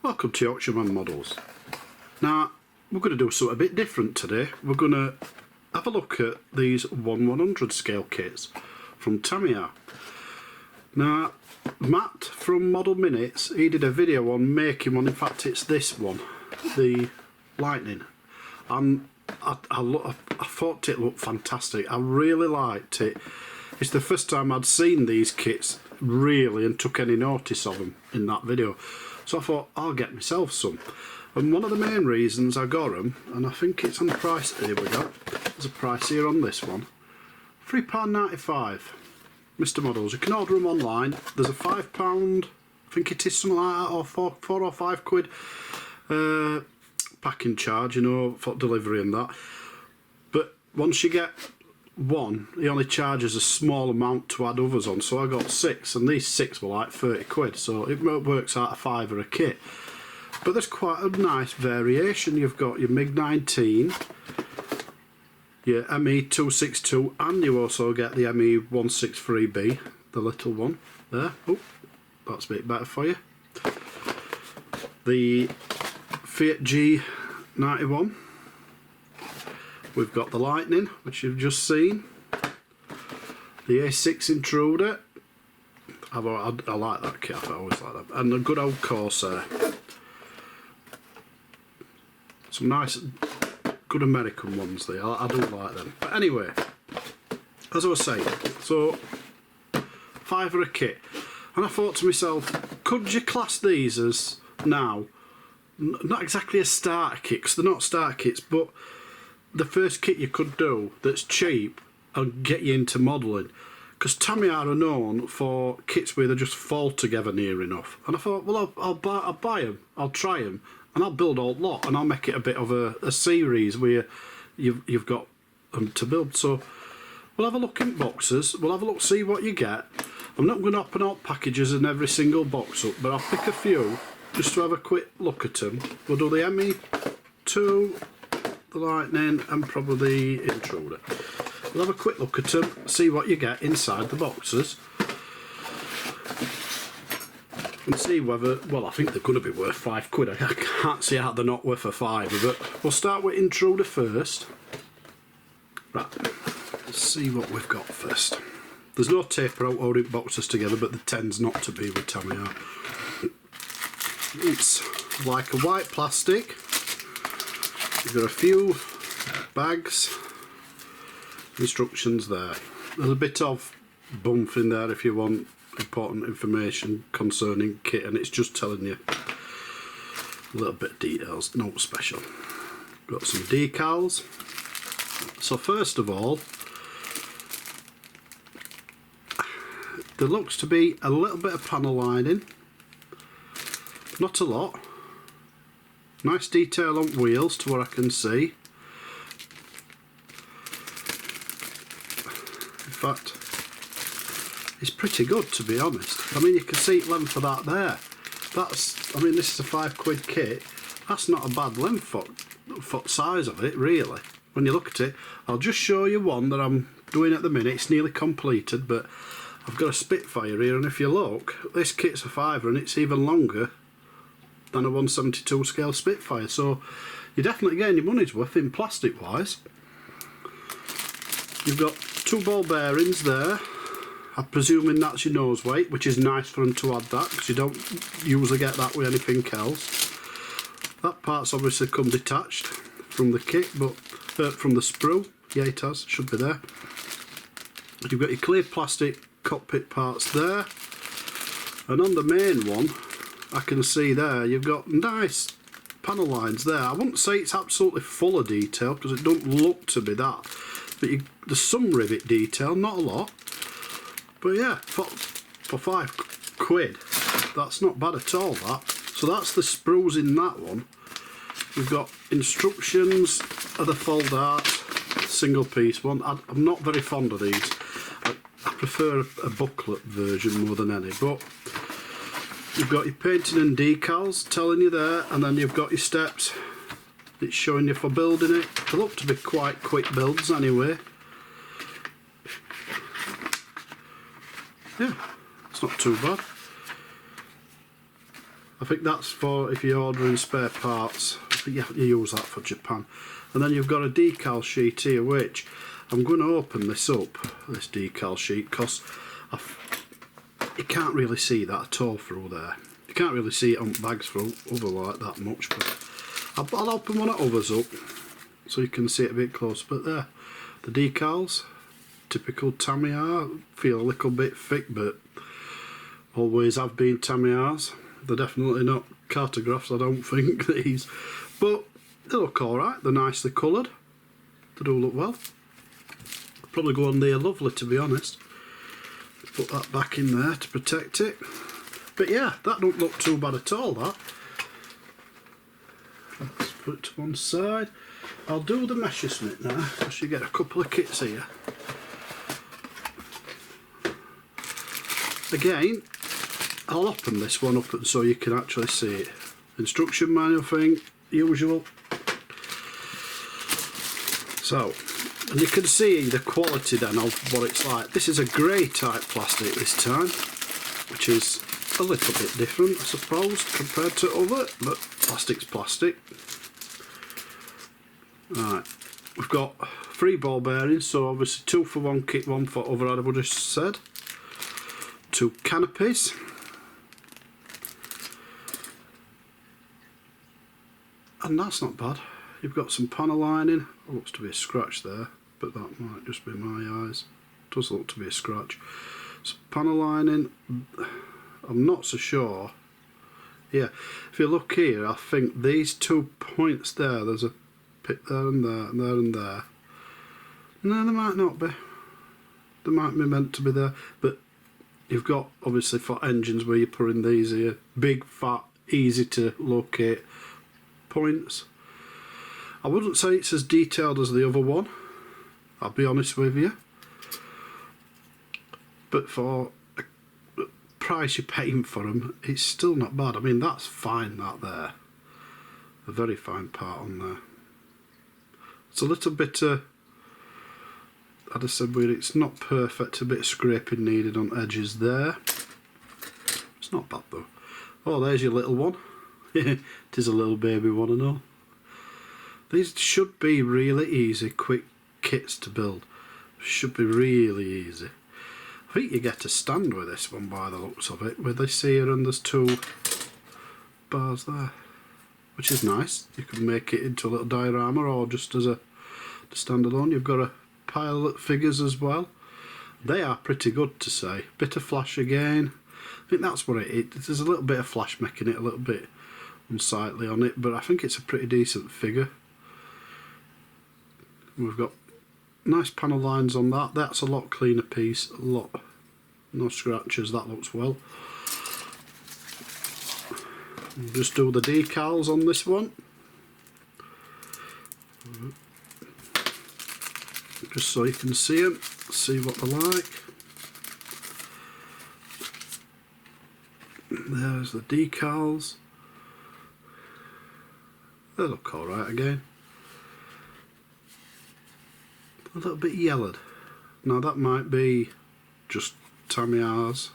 Welcome to Yorkshireman Models. Now we're going to do something a bit different today. We're going to have a look at these 1/100 scale kits from Tamiya. Now Matt from Model Minutes, he did a video on making one. In fact it's this one, the Lightning, and I thought it looked fantastic. I really liked it. It's the first time I'd seen these kits really and took any notice of them in that video. So I thought I'll get myself some. And one of the main reasons I got them, and I think it's on the price, here we go, there's a price here on this one, £3.95. Mr. Models, you can order them online. There's a £5, I think it is something like that, or £4 or £5 packing charge, you know, for delivery and that. But once you get one, he only charges a small amount to add others on, so I got 6, and these 6 were like 30 quid, so it works out a £5 a kit. But there's quite a nice variation. You've got your Mig-19, your Me262, and you also get the Me163B, the little one there. Oh, that's a bit better for you. The Fiat G.91. We've got the Lightning, which you've just seen. The A6 Intruder. I like that kit, I always like that. And the good old Corsair. Some nice, good American ones there. I do like them. But anyway, as I was saying, so £5 a kit. And I thought to myself, could you class these as now, not exactly a starter kit, because they're not starter kits, but the first kit you could do that's cheap and get you into modelling, because Tamiya are known for kits where they just fall together near enough. And I thought, well, I'll buy them, I'll try them, and I'll build a lot, and I'll make it a bit of a series where you've got them to build. So we'll have a look in boxes, we'll have a look, see what you get. I'm not going to open out packages in every single box up, but I'll pick a few just to have a quick look at them. We'll do the Me2, the Lightning, and probably the Intruder. We'll have a quick look at them, see what you get inside the boxes, and see whether, well, I think they're going to be worth £5. I can't see how they're not worth a £5, but we'll start with Intruder first. Right, let's see what we've got first. There's no taper out holding boxes together, but there tends not to be with Tamiya. It's like a white plastic. You've got a few bags, instructions there. There's a bit of bump in there if you want important information concerning kit, and it's just telling you a little bit of details, no special. Got some decals. So first of all, there looks to be a little bit of panel lining, not a lot. Nice detail on wheels to what I can see. In fact, it's pretty good, to be honest. I mean, you can see length of that there. That's, I mean, this is a £5 kit. That's not a bad length foot size of it, really. When you look at it, I'll just show you one that I'm doing at the minute. It's nearly completed, but I've got a Spitfire here, and if you look, this kit's a £5 and it's even longer than a 1/72 scale Spitfire, so you're definitely getting your money's worth in plastic wise. You've got 2 ball bearings there. I'm presuming that's your nose weight, which is nice for them to add that, because you don't usually get that with anything else. That part's obviously come detached from the kit, but from the sprue. Yeah, it has, should be there. You've got your clear plastic cockpit parts there, and on the main one I can see there you've got nice panel lines there. I wouldn't say it's absolutely full of detail, because it don't look to be that, but there's some rivet detail, not a lot, but yeah, for £5, that's not bad at all, that. So that's the sprues in that one. We've got instructions of the fold art single piece one. I'm not very fond of these. I prefer a booklet version more than any, but you've got your painting and decals telling you there, and then you've got your steps. It's showing you for building it. They look to be quite quick builds anyway. Yeah, it's not too bad. I think that's for if you're ordering spare parts. I think you use that for Japan. And then you've got a decal sheet here, which I'm going to open this up, this decal sheet, because you can't really see that at all through there. You can't really see it on bags through over like that much, but I'll open one of others up so you can see it a bit closer. But there, the decals, typical Tamiya, feel a little bit thick, but always have been Tamiyas. They're definitely not cartographs, I don't think, these, but they look alright. They're nicely coloured, they do look well. Probably go on there lovely, to be honest. Put that back in there to protect it. But yeah, that don't look too bad at all, that. Let's put it to one side. I'll do the messerschmitt now, because you get a couple of kits here. Again, I'll open this one up so you can actually see it. Instruction manual thing, usual. So, and you can see the quality then of what it's like. This is a grey type plastic this time, which is a little bit different, I suppose, compared to other, but plastic's plastic. Right, we've got 3 ball bearings, so obviously 2 for one kit, 1 for other, I would have said. 2 canopies. And that's not bad. You've got some panel lining. It looks to be a scratch there, but that might just be my eyes. It does look to be a scratch. Some panel lining. I'm not so sure. Yeah, if you look here, I think these 2 points there, there's a bit there and there and there and there. No, there might not be. They might be meant to be there, but you've got obviously for engines where you're putting these here, big, fat, easy to locate points. I wouldn't say it's as detailed as the other one, I'll be honest with you, but for the price you're paying for them, it's still not bad. I mean, that's fine, that there, a very fine part on there. It's a little bit I'd have said where it's not perfect, a bit of scraping needed on edges there. It's not bad though. Oh, there's your little one. It is a little baby one and all. These should be really easy, quick kits to build. Should be really easy. I think you get a stand with this one by the looks of it, with this here and there's 2 bars there, which is nice. You can make it into a little diorama or just as a standalone. You've got a pile of figures as well. They are pretty good to say. Bit of flash again. I think that's what it is. There's a little bit of flash making it a little bit unsightly on it, but I think it's a pretty decent figure. We've got nice panel lines on that. That's a lot cleaner piece. A lot, no scratches. That looks well. We'll just do the decals on this one. Just so you can see them, see what they're like. There's the decals. They look alright again. A little bit yellowed. Now that might be just Tamiya's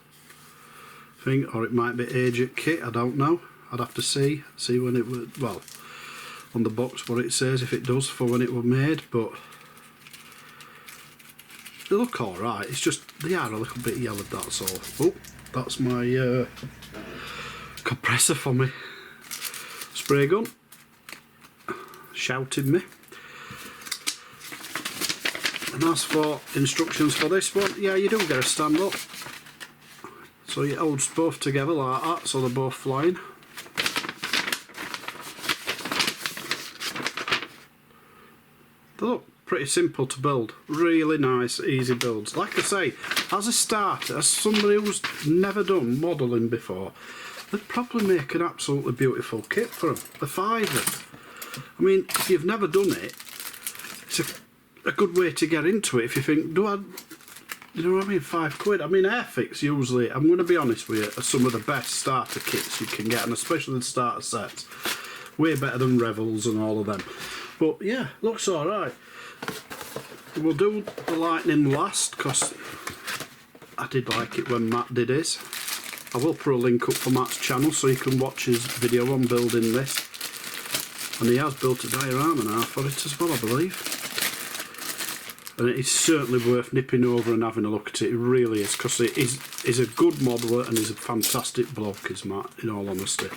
thing, or it might be Agent kit, I don't know. I'd have to see when it was, well, on the box what it says, if it does, for when it was made, but they look alright. It's just they are a little bit yellowed, that's all. Oh, that's my compressor for me spray gun shouted me. And as for instructions for this one, yeah, you do get a stand up, so it holds both together like that, so they're both flying. They look pretty simple to build, really nice, easy builds. Like I say, as a starter, as somebody who's never done modelling before, they'd probably make an absolutely beautiful kit for them. A £5. I mean, if you've never done it, it's a good way to get into it. If you think, do I, you know what I mean, £5. I mean, Airfix usually, I'm going to be honest with you, are some of the best starter kits you can get, and especially the starter sets. Way better than Revels and all of them. But yeah, looks alright. We'll do the lightning last, because I did like it when Matt did his. I will put a link up for Matt's channel so you can watch his video on building this. And he has built a diorama now for it as well, I believe. And it is certainly worth nipping over and having a look at it. It really is, because he's a good modeller and he's a fantastic bloke, is Matt, in all honesty.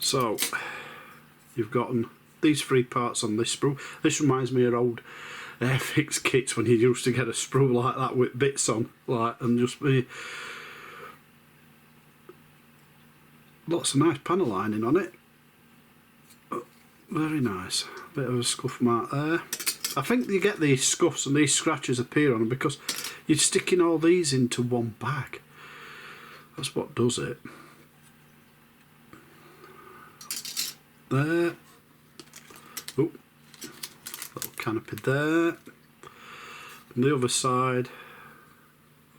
So, you've gotten these 3 parts on this sprue. This reminds me of old Airfix kits when you used to get a sprue like that with bits on, like, and just be lots of nice panel lining on it. Very nice. Bit of a scuff mark there. I think you get these scuffs and these scratches appear on them because you're sticking all these into one bag. That's what does it. There. Oh, little canopy there. On the other side,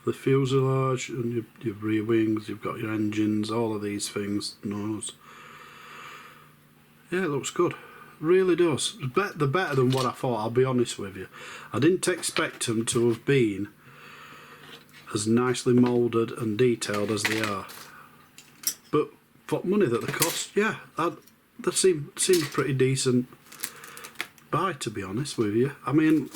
the fuselage and your rear wings, you've got your engines, all of these things, nose. Yeah, it looks good. Really does. They're better than what I thought, I'll be honest with you. I didn't expect them to have been as nicely moulded and detailed as they are. But for money that they cost, yeah, they seem pretty decent buy, to be honest with you. I mean,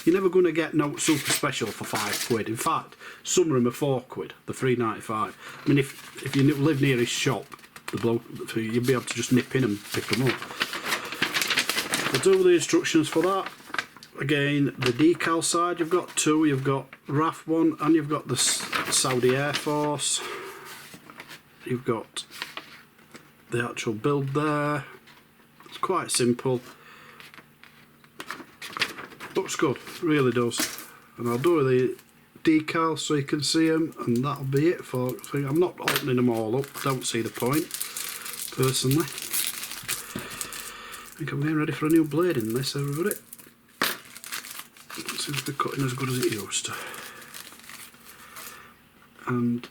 you're never going to get no super special for £5. In fact, some of them are £4, the £3.95. I mean, if you live near his shop, the bloke, you'd be able to just nip in and pick them up. We'll do the instructions for that. Again, the decal side, you've got 2. You've got RAF 1 and you've got the Saudi Air Force. You've got the actual build there. It's quite simple. Looks good, really does. And I'll do the decals so you can see them, and that'll be it for. I'm not opening them all up, don't see the point, personally. I think I'm getting ready for a new blade in this, everybody. It seems to be cutting as good as it used to. And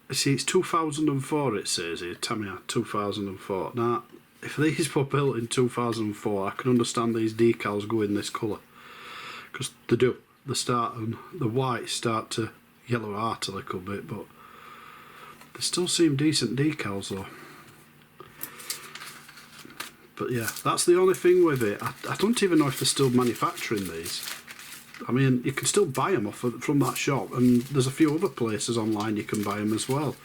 you see, it's 2004, it says here, Tamiya 2004. Now, if these were built in 2004, I can understand these decals go in this colour, because they do. The whites start to yellow out a little bit, but they still seem decent decals though. But yeah, that's the only thing with it. I don't even know if they're still manufacturing these. I mean, you can still buy them from that shop, and there's a few other places online you can buy them as well.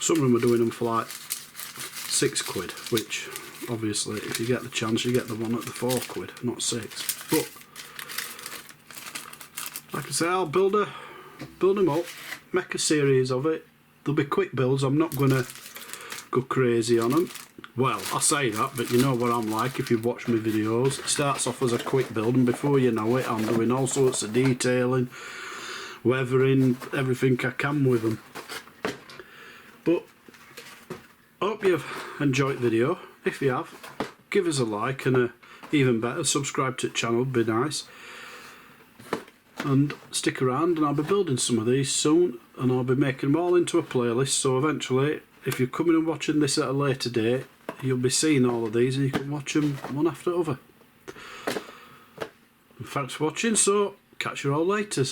Some of them are doing them for like £6, which obviously if you get the chance you get the one at the £4, not 6. But like I say, I'll build them up, make a series of it. There'll be quick builds. I'm not going to go crazy on them. Well, I say that, but you know what I'm like if you've watched my videos. It starts off as a quick build, and before you know it, I'm doing all sorts of detailing, weathering, everything I can with them. But I hope you've enjoyed the video. If you have, give us a like, and even better, subscribe to the channel, would be nice. And stick around, and I'll be building some of these soon, and I'll be making them all into a playlist, so eventually, if you're coming and watching this at a later date, you'll be seeing all of these and you can watch them one after the other. And thanks for watching, so catch you all later.